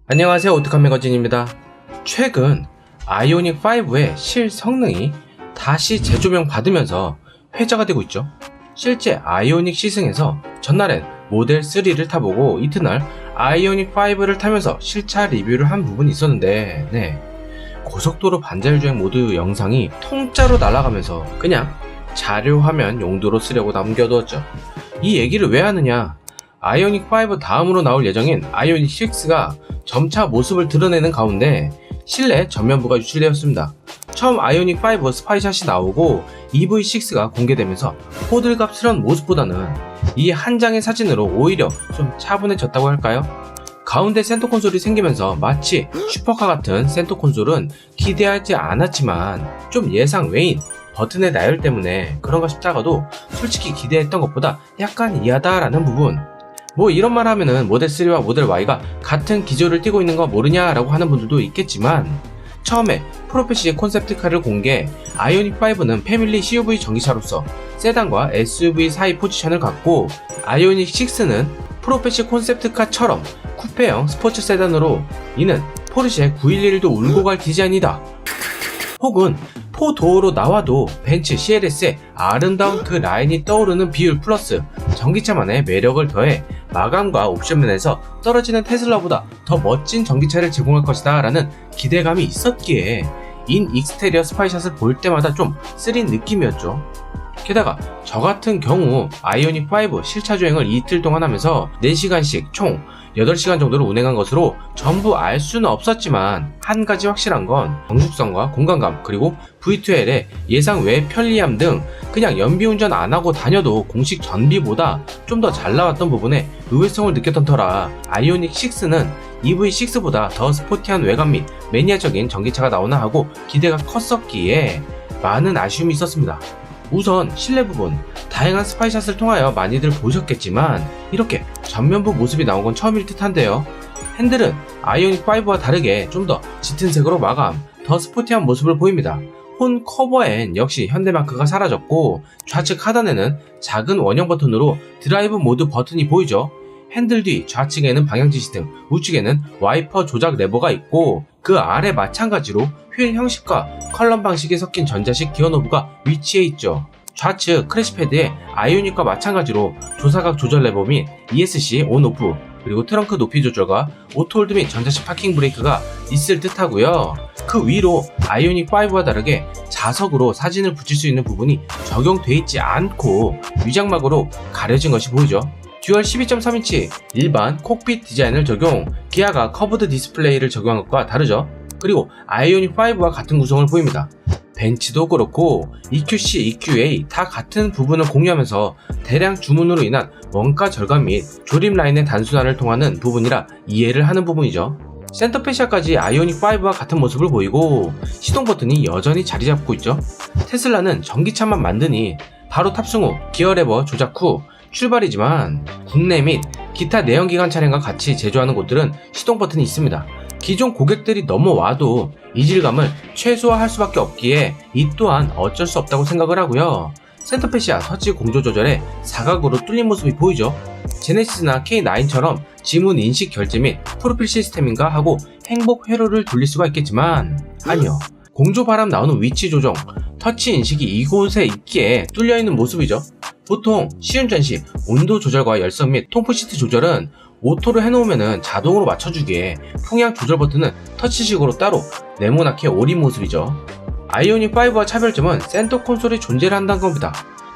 안녕하세요, 오특한 매거진입니다. 최근 아이오닉 5의 실 성능이 다시 재조명 받으면서 회자가 되고 있죠. 실제 아이오닉 시승에서 전날엔 모델 3를 타보고 이튿날 아이오닉 5를 타면서 실차 리뷰를 한 부분이 있었는데 고속도로 반자율주행 모드 영상이 통짜로 날아가면서 그냥 자료 화면 용도로 쓰려고 남겨두었죠. 이 얘기를 왜 하느냐, 아이오닉 5 다음으로 나올 예정인 아이오닉 6가 점차 모습을 드러내는 가운데 실내 전면부가 유출되었습니다. 처음 아이오닉 5 스파이샷이 나오고 EV6가 공개되면서 호들갑스러운 모습보다는 이 한 장의 사진으로 오히려 좀 차분해졌다고 할까요? 가운데 센터 콘솔이 생기면서 마치 슈퍼카 같은 센터 콘솔은 기대하지 않았지만 좀 예상 외인 버튼의 나열 때문에 그런가 싶다가도 솔직히 기대했던 것보다 약간 이하다라는 부분, 뭐 이런 말 하면은 모델 3와 모델 Y가 같은 기조를 띠고 있는 거 모르냐라고 하는 분들도 있겠지만, 처음에 프로페시 콘셉트카를 공개, 아이오닉 5는 패밀리 CUV 전기차로서 세단과 SUV 사이 포지션을 갖고, 아이오닉 6는 프로페시 콘셉트카처럼 쿠페형 스포츠 세단으로, 이는 포르쉐 911도 울고 갈 디자인이다. 혹은 4도어로 나와도 벤츠 CLS의 아름다운 그 라인이 떠오르는 비율 플러스 전기차만의 매력을 더해 마감과 옵션 면에서 떨어지는 테슬라보다 더 멋진 전기차를 제공할 것이다 라는 기대감이 있었기에 인 익스테리어 스파이샷을 볼 때마다 좀 쓰린 느낌이었죠. 게다가 저 같은 경우 아이오닉 5 실차 주행을 이틀 동안 하면서 4시간씩 총 8시간 정도를 운행한 것으로 전부 알 수는 없었지만, 한 가지 확실한 건 정숙성과 공간감, 그리고 V2L의 예상 외 편리함 등 그냥 연비 운전 안 하고 다녀도 공식 전비보다 좀 더 잘 나왔던 부분에 의외성을 느꼈던 터라 아이오닉 6는 EV6보다 더 스포티한 외관 및 매니아적인 전기차가 나오나 하고 기대가 컸었기에 많은 아쉬움이 있었습니다. 우선 실내 부분, 다양한 스파이샷을 통하여 많이들 보셨겠지만 이렇게 전면부 모습이 나온 건 처음일 듯한데요. 핸들은 아이오닉 5와 다르게 좀 더 짙은 색으로 마감, 더 스포티한 모습을 보입니다. 혼 커버엔 역시 현대마크가 사라졌고, 좌측 하단에는 작은 원형 버튼으로 드라이브 모드 버튼이 보이죠. 핸들 뒤 좌측에는 방향지시 등, 우측에는 와이퍼 조작 레버가 있고, 그 아래 마찬가지로 휠 형식과 컬럼 방식이 섞인 전자식 기어 노브가 위치해 있죠. 좌측 크래시패드에 아이오닉과 마찬가지로 조사각 조절 레버 및 ESC 온 오프, 그리고 트렁크 높이 조절과 오토홀드 및 전자식 파킹 브레이크가 있을 듯 하고요. 그 위로 아이오닉 5와 다르게 자석으로 사진을 붙일 수 있는 부분이 적용돼 있지 않고 위장막으로 가려진 것이 보이죠. 듀얼 12.3인치 일반 콕핏 디자인을 적용, 기아가 커브드 디스플레이를 적용한 것과 다르죠. 그리고 아이오닉 5와 같은 구성을 보입니다. 벤츠도 그렇고 EQC, EQA 다 같은 부분을 공유하면서 대량 주문으로 인한 원가 절감 및 조립 라인의 단순화를 통하는 부분이라 이해를 하는 부분이죠. 센터 페시아까지 아이오닉 5와 같은 모습을 보이고, 시동 버튼이 여전히 자리 잡고 있죠. 테슬라는 전기차만 만드니 바로 탑승 후 기어 레버 조작 후 출발이지만, 국내 및 기타 내연기관 차량과 같이 제조하는 곳들은 시동 버튼이 있습니다. 기존 고객들이 넘어와도 이질감을 최소화할 수밖에 없기에 이 또한 어쩔 수 없다고 생각을 하고요. 센터 페시아 터치 공조 조절에 사각으로 뚫린 모습이 보이죠. 제네시스나 K9처럼 지문 인식 결제 및 프로필 시스템인가 하고 행복 회로를 돌릴 수가 있겠지만, 아니요, 공조 바람 나오는 위치 조정, 터치 인식이 이곳에 있기에 뚫려있는 모습이죠. 보통 시운전 시 온도 조절과 열선 및 통풍 시트 조절은 오토로 해놓으면 자동으로 맞춰주기에 풍향 조절 버튼은 터치식으로 따로 네모나게 오린 모습이죠. 아이오닉 5와 차별점은 센터 콘솔이 존재를 한다는 겁니다.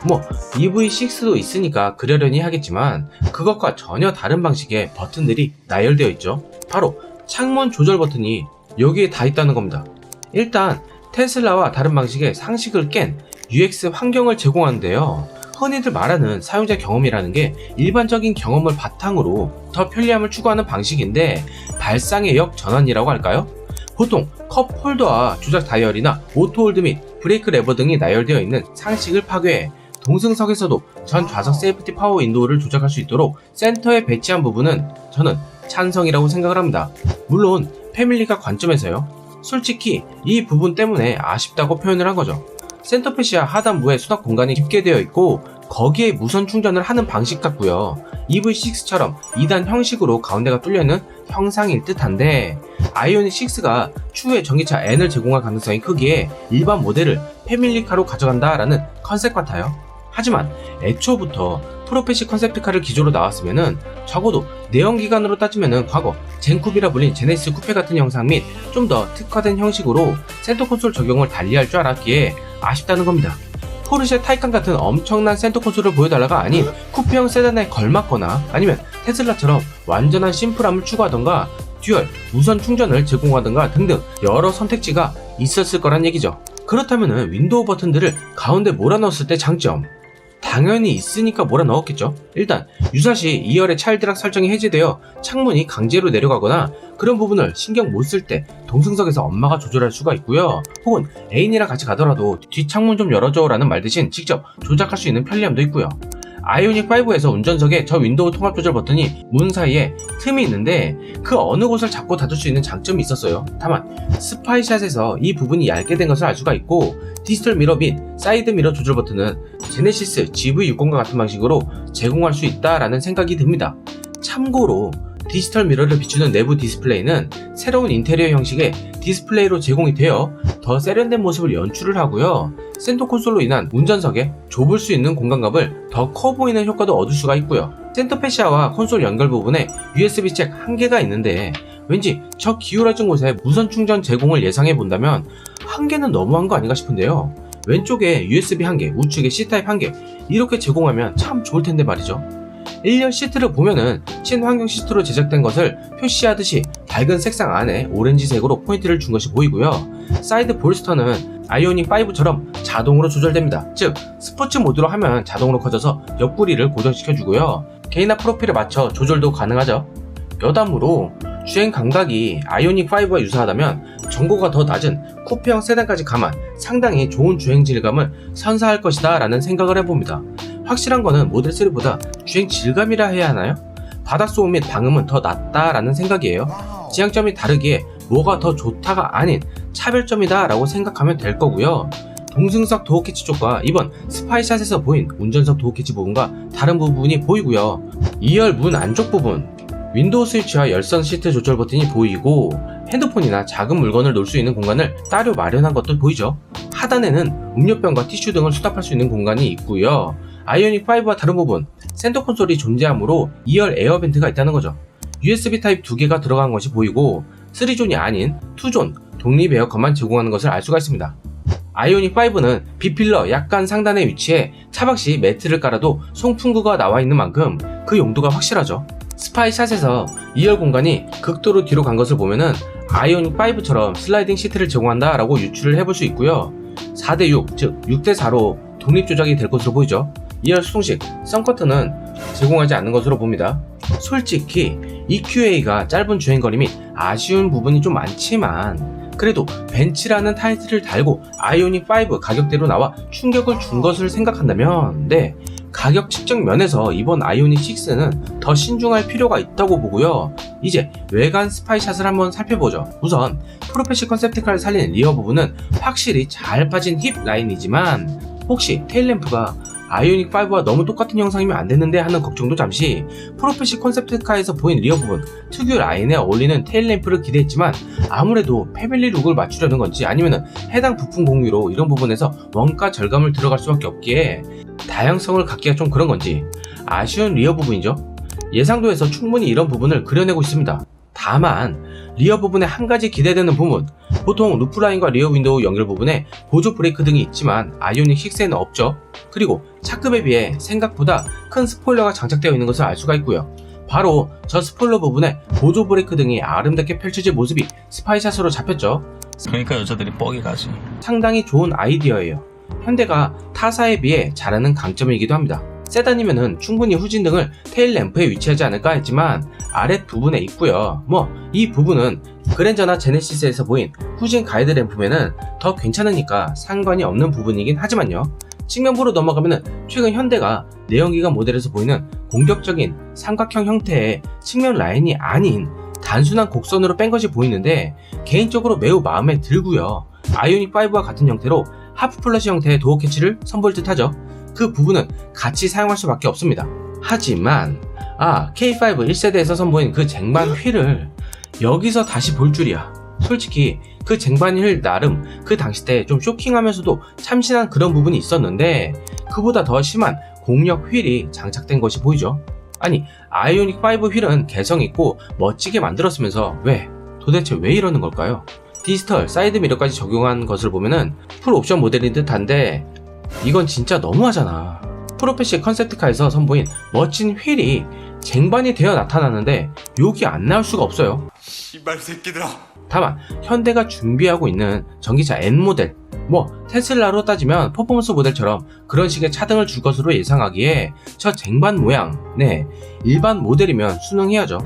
뭐 EV6도 있으니까 그러려니 하겠지만 그것과 전혀 다른 방식의 버튼들이 나열되어 있죠. 바로 창문 조절 버튼이 여기에 다 있다는 겁니다. 일단 테슬라와 다른 방식의 상식을 깬 UX 환경을 제공하는데요. 흔히들 말하는 사용자 경험이라는 게 일반적인 경험을 바탕으로 더 편리함을 추구하는 방식인데, 발상의 역전환이라고 할까요? 보통 컵 홀더와 조작 다이얼이나 오토홀드 및 브레이크 레버 등이 나열되어 있는 상식을 파괴해 동승석에서도 전 좌석 세이프티 파워 윈도우를 조작할 수 있도록 센터에 배치한 부분은 저는 찬성이라고 생각을 합니다. 물론 패밀리카 관점에서요, 솔직히 이 부분 때문에 아쉽다고 표현을 한 거죠. 센터 페시아 하단부에 수납 공간이 깊게 되어 있고 거기에 무선 충전을 하는 방식 같고요. EV6처럼 2단 형식으로 가운데가 뚫려있는 형상일 듯한데, 아이오닉 6가 추후에 전기차 N을 제공할 가능성이 크기에 일반 모델을 패밀리카로 가져간다라는 컨셉 같아요. 하지만 애초부터 프로페시 컨셉트카를 기조로 나왔으면은 적어도 내연기관으로 따지면은 과거 젠쿱이라 불린 제네시스 쿠페 같은 형상 및 좀 더 특화된 형식으로 센터 콘솔 적용을 달리할 줄 알았기에 아쉽다는 겁니다. 포르쉐 타이칸 같은 엄청난 센터 콘솔을 보여달라가 아닌 쿠페형 세단에 걸맞거나 아니면 테슬라처럼 완전한 심플함을 추구하던가 듀얼 무선 충전을 제공하던가 등등 여러 선택지가 있었을 거란 얘기죠. 그렇다면 윈도우 버튼들을 가운데 몰아넣었을 때 장점, 당연히 있으니까 몰아넣었겠죠. 일단 유사시 2열의 차일드락 설정이 해제되어 창문이 강제로 내려가거나 그런 부분을 신경 못 쓸 때 동승석에서 엄마가 조절할 수가 있고요. 혹은 애인이랑 같이 가더라도 뒷창문 좀 열어줘 라는 말 대신 직접 조작할 수 있는 편리함도 있고요. 아이오닉 5에서 운전석에 저 윈도우 통합 조절 버튼이 문 사이에 틈이 있는데 그 어느 곳을 잡고 닫을 수 있는 장점이 있었어요. 다만 스파이샷에서 이 부분이 얇게 된 것을 알 수가 있고, 디지털 미러 및 사이드 미러 조절 버튼은 제네시스 GV60과 같은 방식으로 제공할 수 있다라는 생각이 듭니다. 참고로 디지털 미러를 비추는 내부 디스플레이는 새로운 인테리어 형식의 디스플레이로 제공이 되어 더 세련된 모습을 연출을 하고요. 센터 콘솔로 인한 운전석에 좁을 수 있는 공간감을 더 커 보이는 효과도 얻을 수가 있고요. 센터 패시아와 콘솔 연결 부분에 USB 잭 1개가 있는데 왠지 저 기울어진 곳에 무선 충전 제공을 예상해 본다면 1개는 너무한 거 아닌가 싶은데요. 왼쪽에 USB 1개, 우측에 C타입 1개 이렇게 제공하면 참 좋을 텐데 말이죠. 1열 시트를 보면은 친환경 시트로 제작된 것을 표시하듯이 밝은 색상 안에 오렌지색으로 포인트를 준 것이 보이고요. 사이드 볼스터는 아이오닉 5처럼 자동으로 조절됩니다. 즉 스포츠 모드로 하면 자동으로 커져서 옆구리를 고정시켜주고요. 개인화 프로필에 맞춰 조절도 가능하죠. 여담으로 주행 감각이 아이오닉 5와 유사하다면 전고가 더 낮은 쿠페형 세단까지 감안 상당히 좋은 주행 질감을 선사할 것이다 라는 생각을 해봅니다. 확실한 거는 모델 3보다 주행 질감이라 해야 하나요? 바닥소음 및 방음은 더 낫다라는 생각이에요. 지향점이 다르기에 뭐가 더 좋다가 아닌 차별점이다 라고 생각하면 될 거고요. 동승석 도어 캐치 쪽과 이번 스파이샷에서 보인 운전석 도어 캐치 부분과 다른 부분이 보이고요. 2열 문 안쪽 부분, 윈도우 스위치와 열선 시트 조절 버튼이 보이고 핸드폰이나 작은 물건을 놓을 수 있는 공간을 따로 마련한 것도 보이죠. 하단에는 음료병과 티슈 등을 수납할 수 있는 공간이 있고요. 아이오닉 5와 다른 부분, 센터 콘솔이 존재하므로 2열 에어벤트가 있다는 거죠. USB 타입 2개가 들어간 것이 보이고 3존이 아닌 2존 독립 에어컨만 제공하는 것을 알 수가 있습니다. 아이오닉 5는 B필러 약간 상단에 위치해 차박시 매트를 깔아도 송풍구가 나와 있는 만큼 그 용도가 확실하죠. 스파이샷에서 2열 공간이 극도로 뒤로 간 것을 보면은 아이오닉 5처럼 슬라이딩 시트를 제공한다 라고 유추를 해볼 수 있고요. 4대6, 즉 6대4로 독립 조작이 될 것으로 보이죠. 2열 수동식 선커튼은 제공하지 않는 것으로 봅니다. 솔직히 EQA가 짧은 주행거리 및 아쉬운 부분이 좀 많지만 그래도 벤츠라는 타이틀을 달고 아이오닉 5 가격대로 나와 충격을 준 것을 생각한다면 가격 측정 면에서 이번 아이오닉 6는 더 신중할 필요가 있다고 보고요. 이제 외관 스파이샷을 한번 살펴보죠. 우선 프로페시 컨셉트카를 살린 리어 부분은 확실히 잘 빠진 힙 라인이지만 혹시 테일램프가 아이오닉 5와 너무 똑같은 형상이면 안 되는데 하는 걱정도 잠시, 프로페시 컨셉트카에서 보인 리어 부분 특유 라인에 어울리는 테일램프를 기대했지만 아무래도 패밀리 룩을 맞추려는 건지 아니면 해당 부품 공유로 이런 부분에서 원가 절감을 들어갈 수밖에 없기에 다양성을 갖기가 좀 그런 건지 아쉬운 리어 부분이죠. 예상도에서 충분히 이런 부분을 그려내고 있습니다. 다만 리어 부분에 한 가지 기대되는 부분, 보통 루프라인과 리어 윈도우 연결 부분에 보조 브레이크 등이 있지만 아이오닉 6에는 없죠. 그리고 차급에 비해 생각보다 큰 스포일러가 장착되어 있는 것을 알 수가 있고요. 바로 저 스포일러 부분에 보조 브레이크 등이 아름답게 펼쳐질 모습이 스파이샷으로 잡혔죠. 그러니까 여자들이 뻑이 가지. 상당히 좋은 아이디어예요. 현대가 타사에 비해 잘하는 강점이기도 합니다. 세단이면은 충분히 후진등을 테일 램프에 위치하지 않을까 했지만 아랫 부분에 있고요. 이 부분은 그랜저나 제네시스에서 보인 후진 가이드 램프면은 더 괜찮으니까 상관이 없는 부분이긴 하지만요. 측면부로 넘어가면은 최근 현대가 내연기관 모델에서 보이는 공격적인 삼각형 형태의 측면 라인이 아닌 단순한 곡선으로 뺀 것이 보이는데 개인적으로 매우 마음에 들고요. 아이오닉 5와 같은 형태로 하프 플러시 형태의 도어 캐치를 선보일 듯 하죠. 그 부분은 같이 사용할 수밖에 없습니다. 하지만 K5 1세대에서 선보인 그 쟁반 휠을 여기서 다시 볼 줄이야. 솔직히 그 쟁반 휠 나름 그 당시 때 좀 쇼킹하면서도 참신한 그런 부분이 있었는데 그보다 더 심한 공력 휠이 장착된 것이 보이죠. 아니 아이오닉 5 휠은 개성있고 멋지게 만들었으면서 도대체 왜 이러는 걸까요? 디지털 사이드 미러까지 적용한 것을 보면은 풀 옵션 모델인 듯한데 이건 진짜 너무하잖아. 프로페시 컨셉트카에서 선보인 멋진 휠이 쟁반이 되어 나타나는데 욕이 안 나올 수가 없어요. 씨발 새끼들아. 다만 현대가 준비하고 있는 전기차 N모델, 테슬라로 따지면 퍼포먼스 모델처럼 그런 식의 차등을 줄 것으로 예상하기에 저 쟁반 모양, 일반 모델이면 순응해야죠.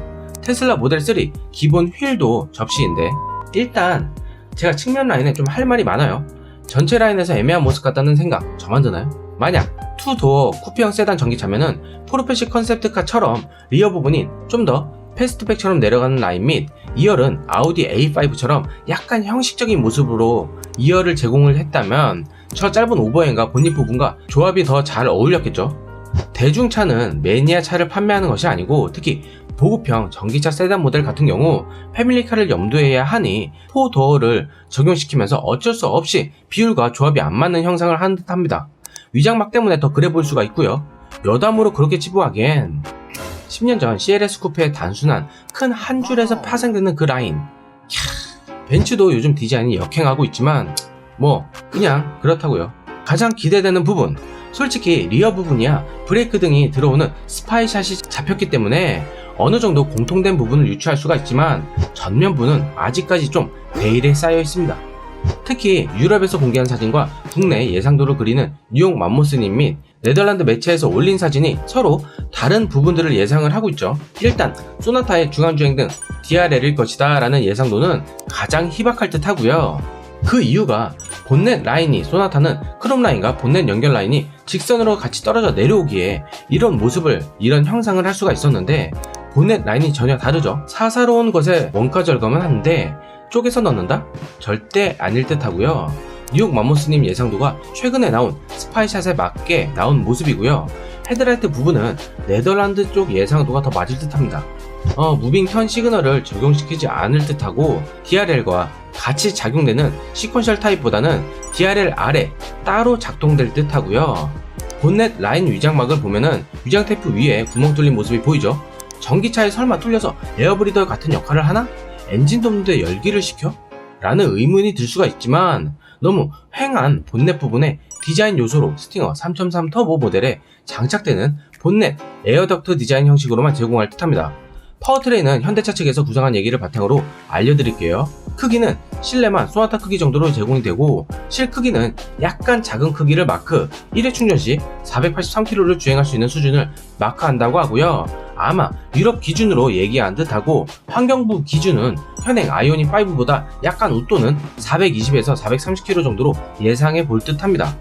테슬라 모델 3 기본 휠도 접시인데 일단 제가 측면 라인에 좀 할 말이 많아요. 전체 라인에서 애매한 모습 같다는 생각 저만 드나요? 만약 투도어 쿠페형 세단 전기차면은 포르페시 컨셉트카처럼 리어 부분이 좀 더 패스트백처럼 내려가는 라인 및 2열은 아우디 A5처럼 약간 형식적인 모습으로 2열을 제공을 했다면 저 짧은 오버행과 본닛 부분과 조합이 더 잘 어울렸겠죠. 대중차는 매니아 차를 판매하는 것이 아니고 특히 보급형 전기차 세단 모델 같은 경우 패밀리카를 염두해야 하니 4도어를 적용시키면서 어쩔 수 없이 비율과 조합이 안 맞는 형상을 하는 듯 합니다. 위장막 때문에 더 그래 보일 수가 있고요. 여담으로 그렇게 치부하기엔 10년 전 CLS 쿠페의 단순한 큰 한 줄에서 파생되는 그 라인. 벤츠도 요즘 디자인이 역행하고 있지만 그냥 그렇다고요. 가장 기대되는 부분, 솔직히 리어 부분이야 브레이크 등이 들어오는 스파이샷이 잡혔기 때문에 어느 정도 공통된 부분을 유추할 수가 있지만 전면부는 아직까지 좀 베일에 쌓여 있습니다. 특히 유럽에서 공개한 사진과 국내 예상도를 그리는 뉴욕 맘모스님 및 네덜란드 매체에서 올린 사진이 서로 다른 부분들을 예상을 하고 있죠. 일단 소나타의 중앙주행 등 DRL일 것이다 라는 예상도는 가장 희박할 듯 하고요. 그 이유가 본넷 라인이 소나타는 크롬 라인과 본넷 연결 라인이 직선으로 같이 떨어져 내려오기에 이런 형상을 할 수가 있었는데 본넷 라인이 전혀 다르죠. 사사로운 것에 원가 절감은 한데 쪼개서 넣는다? 절대 아닐 듯 하고요. 뉴욕 맘모스님 예상도가 최근에 나온 스파이샷에 맞게 나온 모습이고요. 헤드라이트 부분은 네덜란드 쪽 예상도가 더 맞을 듯 합니다. 무빙 턴 시그널을 적용시키지 않을 듯 하고 DRL과 같이 작용되는 시퀀셜 타입보다는 DRL 아래 따로 작동될 듯 하고요. 본넷 라인 위장막을 보면은 위장 테이프 위에 구멍 뚫린 모습이 보이죠. 전기차에 설마 뚫려서 에어브리더 같은 역할을 하나? 엔진 돕는데 열기를 식혀? 라는 의문이 들 수가 있지만 너무 휑한 본넷 부분에 디자인 요소로 스팅어 3.3 터보 모델에 장착되는 본넷 에어덕트 디자인 형식으로만 제공할 듯합니다. 파워트레인은 현대차 측에서 구상한 얘기를 바탕으로 알려드릴게요. 크기는 실내만 소나타 크기 정도로 제공이 되고 실 크기는 약간 작은 크기를 마크 1회 충전 시 483km를 주행할 수 있는 수준을 마크한다고 하고요. 아마 유럽 기준으로 얘기한 듯하고 환경부 기준은 현행 아이오닉 5보다 약간 웃도는 420에서 430km 정도로 예상해 볼 듯합니다.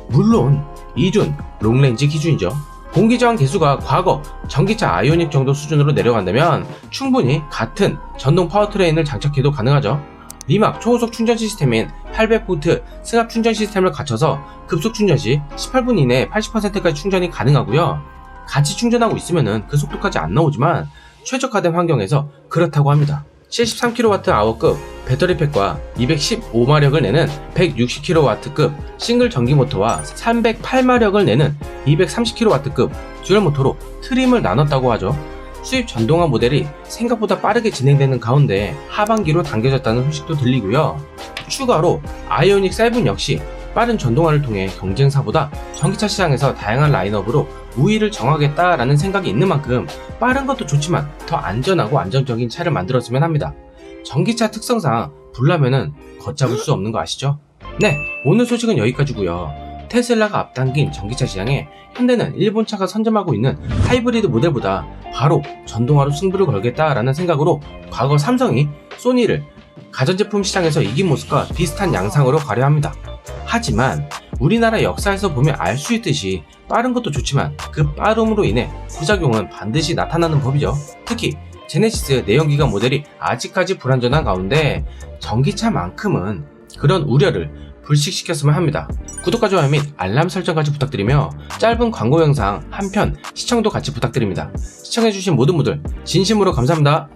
물론 이준 롱레인지 기준이죠. 공기저항 개수가 과거 전기차 아이오닉 정도 수준으로 내려간다면 충분히 같은 전동 파워트레인을 장착해도 가능하죠. 리막 초고속 충전 시스템인 800V 승합 충전 시스템을 갖춰서 급속 충전 시 18분 이내에 80%까지 충전이 가능하고요. 같이 충전하고 있으면 그 속도까지 안 나오지만 최적화된 환경에서 그렇다고 합니다. 73kWh급 배터리팩과 215마력을 내는 160kW급 싱글 전기 모터와 308마력을 내는 230kW급 듀얼 모터로 트림을 나눴다고 하죠. 수입 전동화 모델이 생각보다 빠르게 진행되는 가운데 하반기로 당겨졌다는 소식도 들리고요. 추가로 아이오닉 7 역시 빠른 전동화를 통해 경쟁사보다 전기차 시장에서 다양한 라인업으로 우위를 정하겠다라는 생각이 있는 만큼 빠른 것도 좋지만 더 안전하고 안정적인 차를 만들었으면 합니다. 전기차 특성상 불나면은 걷잡을 수 없는 거 아시죠? 네, 오늘 소식은 여기까지고요. 테슬라가 앞당긴 전기차 시장에 현대는 일본차가 선점하고 있는 하이브리드 모델보다 바로 전동화로 승부를 걸겠다라는 생각으로 과거 삼성이 소니를 가전제품 시장에서 이긴 모습과 비슷한 양상으로 가려합니다. 하지만 우리나라 역사에서 보면 알 수 있듯이 빠른 것도 좋지만 그 빠름으로 인해 부작용은 반드시 나타나는 법이죠. 특히 제네시스 내연기관 모델이 아직까지 불안전한 가운데 전기차만큼은 그런 우려를 불식시켰으면 합니다. 구독과 좋아요 및 알람 설정까지 부탁드리며 짧은 광고 영상 한 편 시청도 같이 부탁드립니다. 시청해주신 모든 분들 진심으로 감사합니다.